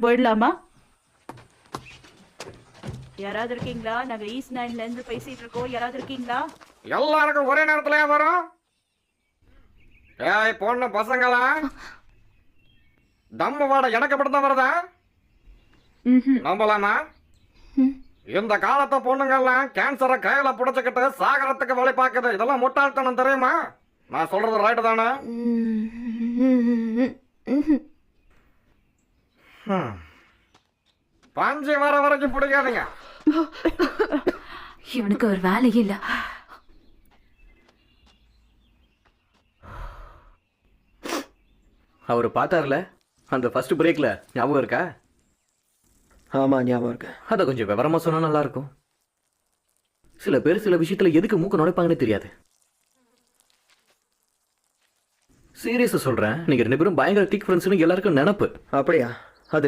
போயிடலாமா? யாராவது இருக்கீங்களா? நாங்க ஈஸ்ட் 9ல இருந்து பேசிட்டு இருக்கோம். யாராவது இருக்கீங்களா? எல்லாருக்கும் ஒரே நேரத்துல வரும். ஏய் பொண்ணு பசங்களா, தம்மு வாட எனக்கு மட்டும்தான் வருதா? நம்பலாமா? இந்த காலத்தை பொண்ணுங்கெல்லாம் கேன்சரை கையில புடிச்சுக்கிட்டு சாகரத்துக்கு வழி பார்க்குது. இதெல்லாம் முட்டாள்தனம் தெரியுமா? நான் சொல்றது ரைட்டு தானே? பஞ்சு வர வரைக்கும் பிடிக்காதீங்க. இவனுக்கு ஒரு வேலையே இல்ல. அவர் பார்த்தார்ல அந்த ஃபர்ஸ்ட் பிரேக்ல, ஞாபகம் இருக்கா? ஆமா, ஞாபகம் இருக்கு. அதை கொஞ்சம் விவரமா சொன்னா நல்லா இருக்கும். சில பேர் சில விஷயத்துல எதுக்கு மூக்க நுழைப்பாங்கன்னு தெரியாது. சீரியஸா சொல்றேன், நீங்க 2 பேரும் பயங்கர திக் ஃப்ரெண்ட்ஸ்னு எல்லாருக்கும் நினைப்பு. அப்படியா? அது